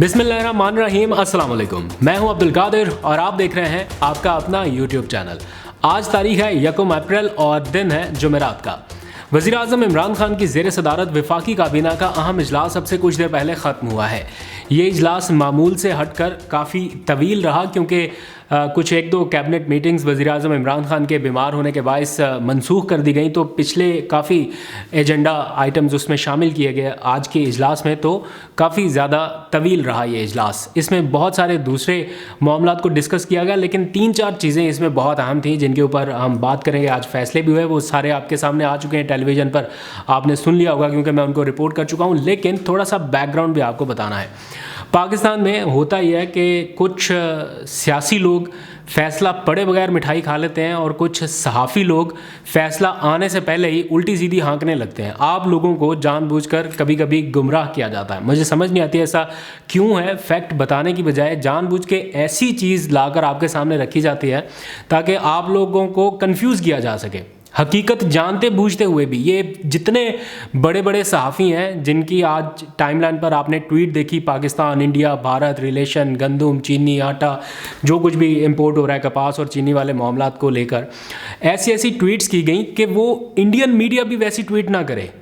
बिस्मिल्लाहिर्रहमानिर्रहीम, अस्सलाम वालेकुम। मैं हूं अब्दुल कादिर और आप देख रहे हैं आपका अपना यूट्यूब चैनल। आज तारीख है 1 अप्रैल और दिन है जुमेरात का। वज़ीर आज़म इमरान खान की ज़ेर सदारत वफाकी काबीना का अहम इजलास अब से कुछ देर पहले ख़त्म हुआ है। ये इजलास मामूल से हटकर काफ़ी तवील रहा क्योंकि कुछ एक दो कैबिनेट मीटिंग्स वज़ीर आज़म इमरान खान के बीमार होने के बायस मनसूख कर दी गई, तो पिछले काफ़ी एजेंडा आइटम्स उसमें शामिल किए गए आज के इजलास में, तो काफ़ी ज़्यादा तवील रहा ये इजलास। इसमें बहुत सारे दूसरे मामलात को डिस्कस किया गया, लेकिन 3-4 चीज़ें इसमें बहुत अहम थी जिनके ऊपर हम बात करेंगे। आज फैसले भी हुए, वो सारे आपके सामने आ चुके हैं, टेलीविज़न पर आपने सुन लिया होगा क्योंकि मैं उनको रिपोर्ट कर चुका हूँ। लेकिन थोड़ा सा बैकग्राउंड भी आपको बताना है। पाकिस्तान में होता यह है कि कुछ सियासी लोग फ़ैसला पड़े बगैर मिठाई खा लेते हैं और कुछ सहाफ़ी लोग फ़ैसला आने से पहले ही उल्टी सीधी हाँकने लगते हैं। आप लोगों को जानबूझकर कभी कभी गुमराह किया जाता है। मुझे समझ नहीं आती ऐसा क्यों है। फैक्ट बताने की बजाय जानबूझ के ऐसी चीज़ लाकर आपके सामने रखी जाती है ताकि आप लोगों को कंफ्यूज किया जा सके। हकीकत जानते बूझते हुए भी ये जितने बड़े बड़े सहाफ़ी हैं जिनकी आज टाइमलाइन पर आपने ट्वीट देखी, पाकिस्तान, इंडिया, भारत रिलेशन, गंदम, चीनी, आटा, जो कुछ भी इंपोर्ट हो रहा है कपास और चीनी वाले मामलात को लेकर, ऐसी ऐसी ट्वीट्स की गई कि वो इंडियन मीडिया भी वैसी ट्वीट ना करे।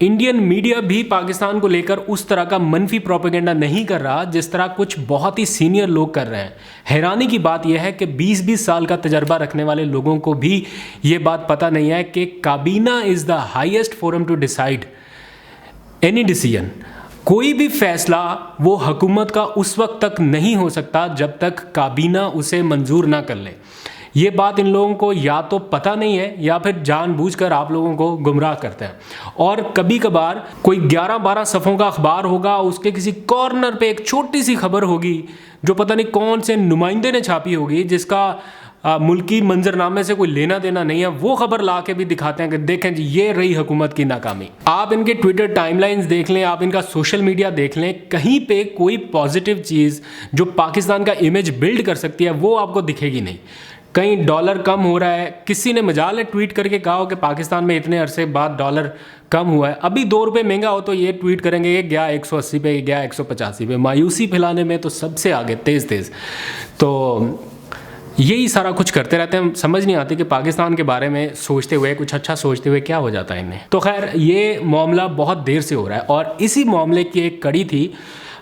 इंडियन मीडिया भी पाकिस्तान को लेकर उस तरह का मनफी प्रोपेगेंडा नहीं कर रहा जिस तरह कुछ बहुत ही सीनियर लोग कर रहे हैं। हैरानी की बात यह है कि 20-20 साल का तजर्बा रखने वाले लोगों को भी ये बात पता नहीं है कि काबीना is the highest forum to decide any decision. कोई भी फैसला वो हुकूमत का उस वक्त तक नहीं हो सकता जब तक काबीना उसे मंजूर ना कर ले। ये बात इन लोगों को या तो पता नहीं है या फिर जानबूझकर आप लोगों को गुमराह करते हैं। और कभी कभार कोई 11-12 सफ़ों का अखबार होगा, उसके किसी कॉर्नर पे एक छोटी सी खबर होगी जो पता नहीं कौन से नुमाइंदे ने छापी होगी, जिसका मुल्की मंजरनामे से कोई लेना देना नहीं है। वो खबर ला के भी दिखाते हैं कि देखें जी ये रही हुकूमत की नाकामी। आप इनके ट्विटर टाइमलाइंस देख लें, आप इनका सोशल मीडिया देख लें, कहीं पे कोई पॉजिटिव चीज़ जो पाकिस्तान का इमेज बिल्ड कर सकती है वो आपको दिखेगी नहीं। कहीं डॉलर कम हो रहा है, किसी ने मजाल है ट्वीट करके कहा हो कि पाकिस्तान में इतने अरसे बाद डॉलर कम हुआ है। अभी 2 रुपये महंगा हो तो ये ट्वीट करेंगे ये गया 180 पे, गया 185 पे। मायूसी फैलाने में तो सबसे आगे तेज़। तो यही सारा कुछ करते रहते हैं। समझ नहीं आती कि पाकिस्तान के बारे में सोचते हुए, कुछ अच्छा सोचते हुए क्या हो जाता है इन्हें। तो खैर ये मामला बहुत देर से हो रहा है और इसी मामले की एक कड़ी थी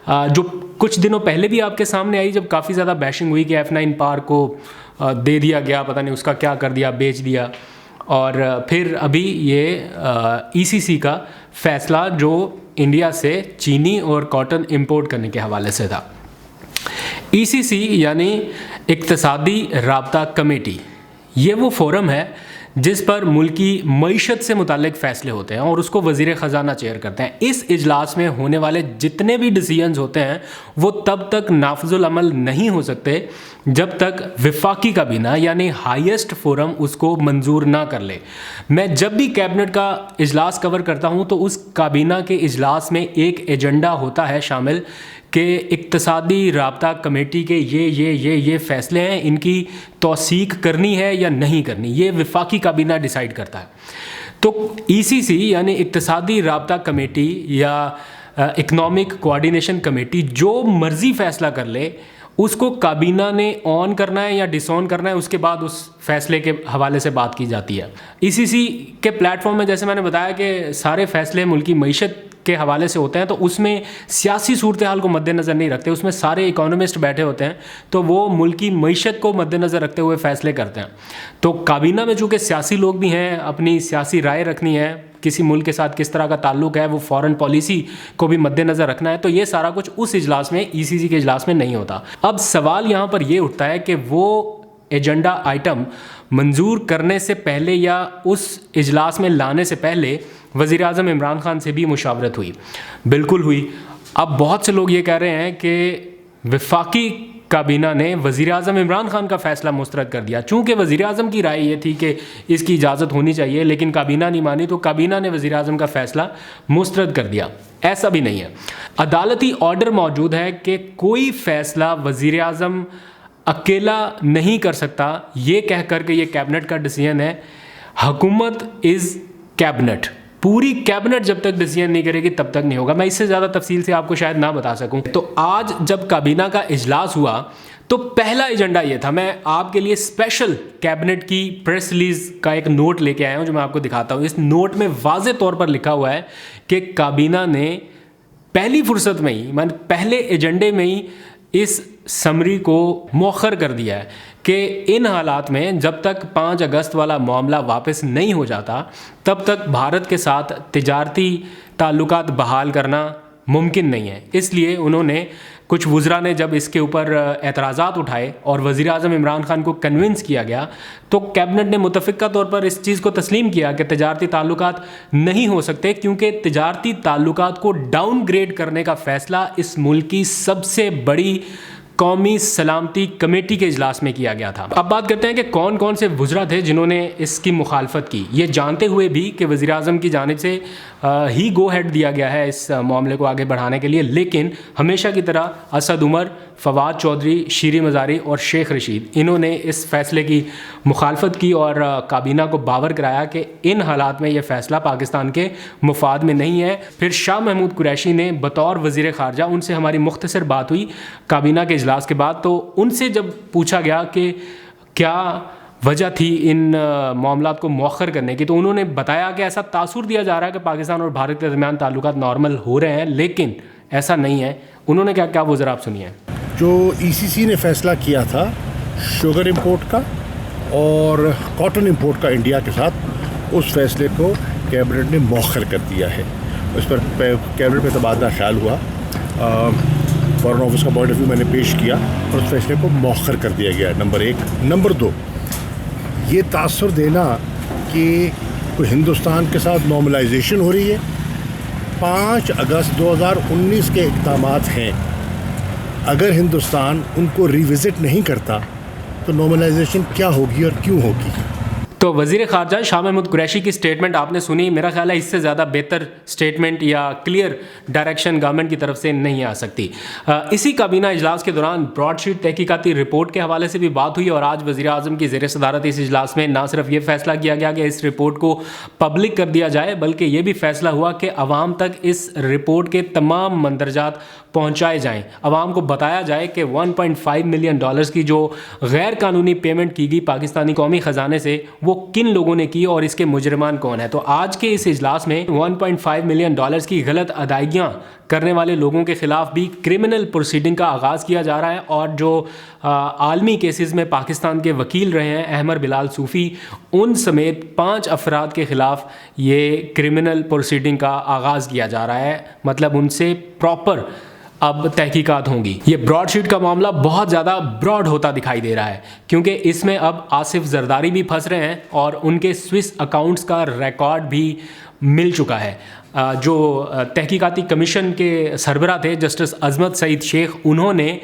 जो कुछ दिनों पहले भी आपके सामने आई, जब काफ़ी ज़्यादा बैशिंग हुई कि F9 पार्क को दे दिया गया, पता नहीं उसका क्या कर दिया, बेच दिया। और फिर अभी ये ECC का फ़ैसला जो इंडिया से चीनी और कॉटन इंपोर्ट करने के हवाले से था। ECC यानी इक्तिसादी राब्ता कमेटी, ये वो फोरम है जिस पर मुल्की मईशत से मुतालिक फ़ैसले होते हैं और उसको वज़ीर ख़जाना चेयर करते हैं। इस इजलास में होने वाले जितने भी डिसीजंस होते हैं वो तब तक नाफिजुल अमल नहीं हो सकते जब तक वफाकी काबीना यानी हाईएस्ट फोरम उसको मंजूर ना कर ले। मैं जब भी कैबिनेट का इजलास कवर करता हूँ तो उस काबीना के इजलास में एक एजेंडा होता है शामिल कि इक्तिसादी राब्ता कमेटी के ये फ़ैसले हैं, इनकी तौसीक करनी है या नहीं करनी, ये वफाकी काबीना डिसाइड करता है। तो ECC यानी इक्तिसादी राब्ता कमेटी या इकनॉमिक कोऑर्डिनेशन कमेटी जो मर्ज़ी फ़ैसला कर ले, उसको काबीना ने ऑन करना है या डिसऑन करना है, उसके बाद उस फैसले के हवाले से बात की जाती है। ECC के प्लेटफॉर्म में जैसे मैंने बताया कि सारे फ़ैसले मुल्की मईशत के हवाले से होते हैं, तो उसमें सियासी सूरत हाल को मद्देनज़र नहीं रखते, उसमें सारे इकोनॉमिस्ट बैठे होते हैं, तो वो मुल्की मईशत को मद्देनज़र रखते हुए फ़ैसले करते हैं। तो काबीना में चूँकि सियासी लोग भी हैं, अपनी सियासी राय रखनी है, किसी मुल्क के साथ किस तरह का ताल्लुक़ है, वो फॉरेन पॉलिसी को भी मद्देनज़र रखना है, तो ये सारा कुछ उस इजलास में, ECC के इजलास में नहीं होता। अब सवाल यहाँ पर ये उठता है कि वो एजेंडा आइटम मंजूर करने से पहले या उस इजलास में लाने से पहले वज़ीर आज़म इमरान खान से भी मुशावरत हुई? बिल्कुल हुई। अब बहुत से लोग ये कह रहे हैं कि वफाकी काबीना ने वज़ीर आज़म इमरान खान का फ़ैसला मुस्तरद कर दिया। चूँकि वज़ीर आज़म की राय ये थी कि इसकी इजाज़त होनी चाहिए, लेकिन काबीना नहीं मानी, तो काबीना ने वज़ीर आज़म का फ़ैसला मुस्तरद कर दिया। ऐसा भी नहीं है। अदालती ऑर्डर मौजूद है कि कोई फ़ैसला वज़ीर आज़म अकेला नहीं कर सकता, ये कह कर के ये कैबिनेट का डिसीजन है। हुकूमत इज़ कैबिनेट, पूरी कैबिनेट जब तक डिसीजन नहीं करेगी तब तक नहीं होगा। मैं इससे ज़्यादा तफसील से आपको शायद ना बता सकूं। तो आज जब काबीना का इजलास हुआ तो पहला एजेंडा ये था, मैं आपके लिए स्पेशल कैबिनेट की प्रेस रिलीज का एक नोट लेके आया हूं जो मैं आपको दिखाता हूं। इस नोट में वाज़े तौर पर लिखा हुआ है कि काबीना ने पहली फुर्सत में ही, मान पहले एजेंडे में ही इस समरी को मौखर कर दिया है कि इन हालात में जब तक 5 अगस्त वाला मामला वापस नहीं हो जाता तब तक भारत के साथ तिजारती ताल्लुकात बहाल करना मुमकिन नहीं है। इसलिए उन्होंने, कुछ वुज़रा ने जब इसके ऊपर एतराज़ात उठाए और वज़ीर आज़म इमरान खान को कन्विंस किया गया तो कैबिनेट ने मुतफ़िक़ा तौर पर इस चीज़ को तस्लीम किया कि तिजारती ताल्लुकात नहीं हो सकते, क्योंकि तिजारती ताल्लुकात को डाउनग्रेड करने का फ़ैसला इस मुल्क की सबसे बड़ी कौमी सलामती कमेटी के इजलास में किया गया था। अब बात करते हैं कि कौन कौन से वुज़रा थे जिन्होंने इसकी मुखालफत की, ये जानते हुए भी कि वज़ीर आज़म की जानिब से ही गो हेड दिया गया है इस मामले को आगे बढ़ाने के लिए। लेकिन हमेशा की तरह असद उमर, फवाद चौधरी, शीरी मज़ारी और शेख रशीद, इन्होंने इस फ़ैसले की मुखालफत की और काबीना को बावर कराया कि इन हालात में यह फ़ैसला पाकिस्तान के मुफाद में नहीं है। फिर शाह महमूद कुरैशी ने बतौर वज़ीर ख़ारजा, उनसे हमारी मुख्तसर बात हुई काबीना के इजलास के बाद, तो उनसे जब पूछा गया कि क्या वजह थी इन मामलात को मौखर करने की, तो उन्होंने बताया कि ऐसा तासुर दिया जा रहा है कि पाकिस्तान और भारत के दरमियान ताल्लुकात नॉर्मल हो रहे हैं, लेकिन ऐसा नहीं है। उन्होंने क्या क्या वो ज़रा आप सुनिए। जो ECC ने फैसला किया था शुगर इंपोर्ट का और कॉटन इंपोर्ट का इंडिया के साथ, उस फैसले को कैबिनेट ने मौखर कर दिया है। उस पर कैबिनेट में तबादला ख्याल हुआ, फॉरेन ऑफिस का पॉइंट ऑफ व्यू मैंने पेश किया और उस फैसले को मौखर कर दिया गया, नंबर 1। नंबर 2, ये तासुर देना कि कोई हिंदुस्तान के साथ नॉर्मलाइजेशन हो रही है। 5 अगस्त 2019 के इक़दामात हैं, अगर हिंदुस्तान उनको रिविज़िट नहीं करता तो नॉर्मलाइजेशन क्या होगी और क्यों होगी। तो वज़ीर ख़ारजा शाह महमूद कुरैशी की स्टेटमेंट आपने सुनी। मेरा ख्याल है इससे ज़्यादा बेहतर स्टेटमेंट या क्लियर डायरेक्शन गवर्नमेंट की तरफ से नहीं आ सकती। इसी काबीना इजलास के दौरान ब्रॉडशीट तहकीकाती रिपोर्ट के हवाले से भी बात हुई और आज वज़ीर आज़म की ज़ेर सदारत इस इजलास में ना सिर्फ ये फैसला किया गया कि इस रिपोर्ट को पब्लिक कर दिया जाए, बल्कि ये भी फैसला हुआ कि अवाम तक इस रिपोर्ट के तमाम मंदरजात पहुँचाए जाएँ। अवाम को बताया जाए कि $1.5 मिलियन की जो गैर कानूनी पेमेंट की गई पाकिस्तानी कौमी ख़जाने से, वो किन लोगों ने की और इसके मुजरिमान कौन है। तो आज के इस इजलास में $1.5 मिलियन की गलत अदायगियाँ करने वाले लोगों के ख़िलाफ़ भी क्रिमिनल प्रोसीडिंग का आगाज़ किया जा रहा है और जो आलमी केसेस में पाकिस्तान के वकील रहे हैं अहमर बिलाल सूफ़ी, उन समेत 5 अफराद के ख़िलाफ़ ये क्रिमिनल प्रोसीडिंग का आगाज़ किया जा रहा है। मतलब उनसे प्रॉपर अब तहकीकात होंगी। ये ब्रॉडशीट का मामला बहुत ज़्यादा ब्रॉड होता दिखाई दे रहा है, क्योंकि इसमें अब आसिफ जरदारी भी फंस रहे हैं और उनके स्विस अकाउंट्स का रिकॉर्ड भी मिल चुका है। जो तहकीकाती कमीशन के सरबराह थे जस्टिस अजमत सईद शेख, उन्होंने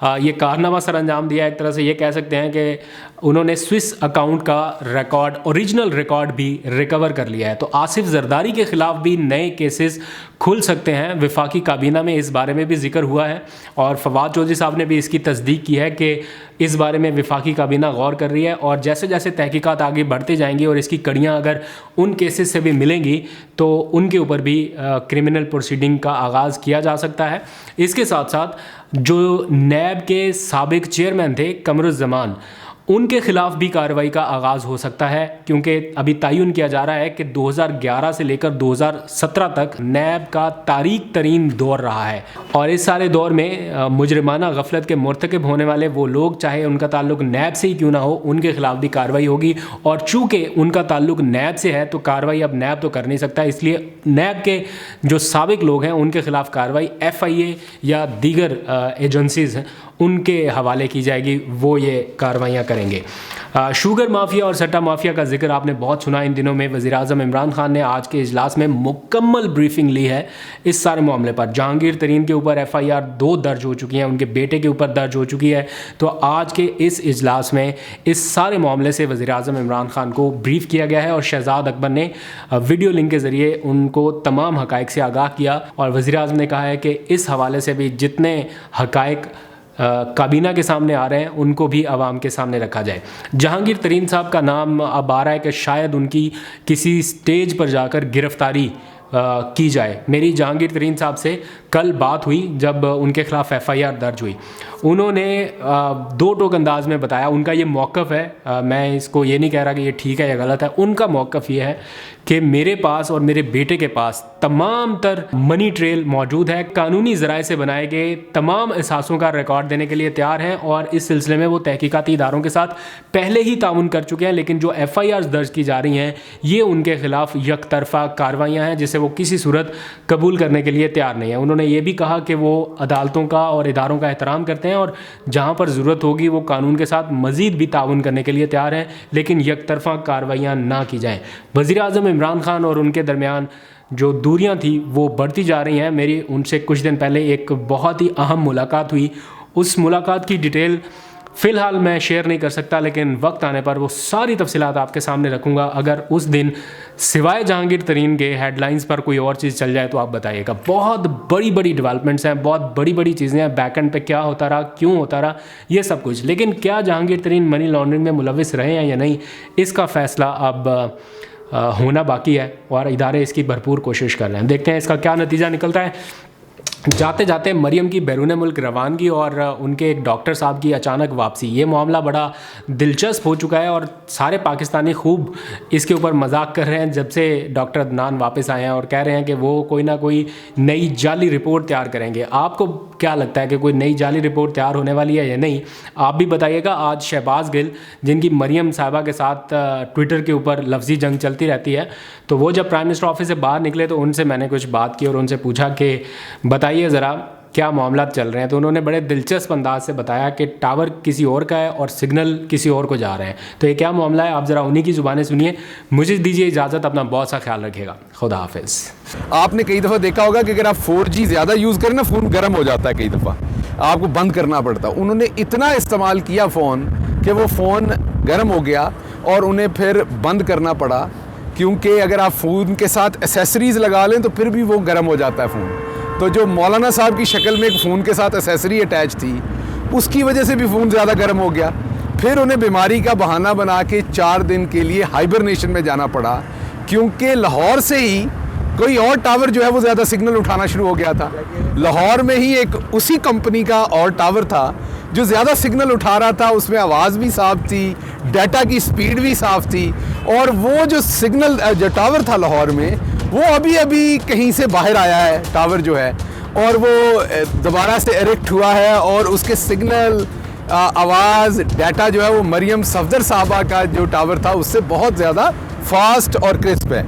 ये कारनामा सर अंजाम दिया। एक तरह से ये कह सकते हैं कि उन्होंने स्विस अकाउंट का रिकॉर्ड, ओरिजिनल रिकॉर्ड भी रिकवर कर लिया है। तो आसिफ जरदारी के ख़िलाफ़ भी नए केसेस खुल सकते हैं। वफाकी काबीना में इस बारे में भी जिक्र हुआ है और फवाद चौधरी साहब ने भी इसकी तस्दीक की है कि इस बारे में वफाकी काबीना गौर कर रही है और जैसे जैसे तहकीकात आगे बढ़ते जाएंगी और इसकी कड़ियाँ अगर उन केसेस से भी मिलेंगी तो उनके ऊपर भी क्रिमिनल प्रोसीडिंग का आगाज़ किया जा सकता है। इसके साथ साथ जो नैब के साबिक चेयरमैन थे कमरुज़्ज़मान, उनके ख़िलाफ़ भी कार्रवाई का आगाज़ हो सकता है, क्योंकि अभी तयन किया जा रहा है कि 2011 से लेकर 2017 तक नैब का तारीक तरीन दौर रहा है और इस सारे दौर में मुजरिमाना गफलत के मुर्तकब होने वाले वो लोग, चाहे उनका ताल्लुक नैब से ही क्यों ना हो, उनके ख़िलाफ़ भी कार्रवाई होगी। और चूँकि उनका ताल्लुक नैब से है तो कार्रवाई अब नैब तो कर नहीं सकता, इसलिए नैब के जो साबिक लोग हैं उनके ख़िलाफ़ कार्रवाई FIA या दीगर एजेंसीज़ हैं उनके हवाले की जाएगी, वो ये कार्रवाइयाँ करेंगे। शुगर माफिया और सट्टा माफिया का जिक्र आपने बहुत सुना इन दिनों में। वज़ीर आज़म इमरान खान ने आज के इजलास में मुकम्मल ब्रीफिंग ली है इस सारे मामले पर। जहांगीर तरीन के ऊपर FIR 2 दर्ज हो चुकी हैं, उनके बेटे के ऊपर दर्ज हो चुकी है। तो आज के इस इजलास में इस सारे मामले से वज़ीर आज़म इमरान खान को ब्रीफ किया गया है और शहजाद अकबर ने वीडियो लिंक के ज़रिए उनको तमाम हक़ाइक़ से आगाह किया और वज़ीर आज़म ने कहा है कि इस हवाले से भी जितने हक़ाइक़ کابینہ کے سامنے آ رہے ہیں ان کو بھی عوام کے سامنے رکھا جائے. جہانگیر ترین صاحب کا نام اب آ رہا ہے کہ شاید ان کی کسی سٹیج پر جا کر گرفتاری کی جائے. میری جہانگیر ترین صاحب سے کل بات ہوئی جب ان کے خلاف FIR درج ہوئی. انہوں نے دو ٹوک انداز میں بتایا, ان کا یہ موقف ہے, میں اس کو یہ نہیں کہہ رہا کہ یہ ٹھیک ہے یا غلط ہے, ان کا موقف یہ ہے کہ میرے پاس اور میرے بیٹے کے پاس تمام تر منی ٹریل موجود ہے, قانونی ذرائع سے بنائے گئے تمام اثاثوں کا ریکارڈ دینے کے لیے تیار ہیں, اور اس سلسلے میں وہ تحقیقاتی اداروں کے ساتھ پہلے ہی تعاون کر چکے ہیں, لیکن جو FIRs درج کی جا رہی ہیں یہ ان کے خلاف یک طرفہ کارروائیاں ہیں جسے وہ کسی صورت قبول کرنے کے لیے تیار نہیں ہیں. انہوں نے یہ بھی کہا کہ وہ عدالتوں کا اور اداروں کا احترام کرتے ہیں اور جہاں پر ضرورت ہوگی وہ قانون کے ساتھ مزید بھی تعاون کرنے کے لیے تیار ہیں, لیکن یک طرفہ کارروائیاں نہ کی جائیں. وزیر اعظم عمران خان اور ان کے درمیان جو دوریاں تھیں وہ بڑھتی جا رہی ہیں. میری ان سے کچھ دن پہلے ایک بہت ہی اہم ملاقات ہوئی. اس ملاقات کی ڈیٹیل فی الحال میں شیئر نہیں کر سکتا, لیکن وقت آنے پر وہ ساری تفصیلات آپ کے سامنے رکھوں گا. اگر اس دن سوائے جہانگیر ترین کے ہیڈ لائنز پر کوئی اور چیز چل جائے تو آپ بتائیے گا. بہت بڑی بڑی ڈیولپمنٹس ہیں, بہت بڑی بڑی چیزیں ہیں, بیک اینڈ پہ کیا ہوتا رہا, کیوں ہوتا رہا, یہ سب کچھ. لیکن کیا جہانگیر ترین منی لانڈرنگ میں ملوث رہے ہیں یا نہیں, اس کا فیصلہ اب ہونا باقی ہے اور ادارے اس کی بھرپور کوشش کر رہے ہیں. دیکھتے ہیں اس کا کیا نتیجہ نکلتا ہے. جاتے جاتے مریم کی بیرون ملک روانگی اور ان کے ایک ڈاکٹر صاحب کی اچانک واپسی, یہ معاملہ بڑا دلچسپ ہو چکا ہے اور سارے پاکستانی خوب اس کے اوپر مذاق کر رہے ہیں جب سے ڈاکٹر عدنان واپس آئے ہیں, اور کہہ رہے ہیں کہ وہ کوئی نہ کوئی نئی جعلی رپورٹ تیار کریں گے. آپ کو کیا لگتا ہے کہ کوئی نئی جعلی رپورٹ تیار ہونے والی ہے یا نہیں, آپ بھی بتائیے گا. آج شہباز گل جن کی مریم صاحبہ کے ساتھ ٹویٹر کے اوپر لفظی جنگ چلتی رہتی ہے, تو وہ جب پرائم منسٹر آفس سے باہر نکلے تو ان سے میں نے کچھ بات کی اور ان سے پوچھا کہ بتائیے ذرا کیا معاملات چل رہے ہیں. تو انہوں نے بڑے دلچسپ انداز سے بتایا کہ ٹاور کسی اور کا ہے اور سگنل کسی اور کو جا رہے ہیں. تو یہ کیا معاملہ ہے, آپ ذرا انہی کی زبانیں سنیے. مجھے دیجیے اجازت, اپنا بہت سا خیال رکھیے گا. خدا حافظ. آپ نے کئی دفعہ دیکھا ہوگا کہ اگر آپ 4G زیادہ یوز کریں نا, فون گرم ہو جاتا ہے, کئی دفعہ آپ کو بند کرنا پڑتا. انہوں نے اتنا استعمال کیا فون کہ وہ فون گرم ہو گیا اور انہیں پھر بند کرنا پڑا, کیونکہ اگر آپ فون کے ساتھ ایسیسریز لگا لیں تو پھر بھی وہ گرم ہو جاتا ہے فون. تو جو مولانا صاحب کی شکل میں ایک فون کے ساتھ ایسیسری اٹیچ تھی, اس کی وجہ سے بھی فون زیادہ گرم ہو گیا. پھر انہیں بیماری کا بہانہ بنا کے 4 دن کے لیے ہائبرنیشن میں جانا پڑا, کیونکہ لاہور سے ہی کوئی اور ٹاور جو ہے وہ زیادہ سگنل اٹھانا شروع ہو گیا تھا. لاہور میں ہی ایک اسی کمپنی کا اور ٹاور تھا جو زیادہ سگنل اٹھا رہا تھا, اس میں آواز بھی صاف تھی, ڈیٹا کی سپیڈ بھی صاف تھی, اور وہ جو سگنل جو ٹاور تھا لاہور میں وہ ابھی کہیں سے باہر آیا ہے ٹاور جو ہے, اور وہ دوبارہ سے ایریکٹ ہوا ہے, اور اس کے سگنل, آواز, ڈیٹا جو ہے وہ مریم صفدر صاحبہ کا جو ٹاور تھا اس سے بہت زیادہ فاسٹ اور کرسپ ہے.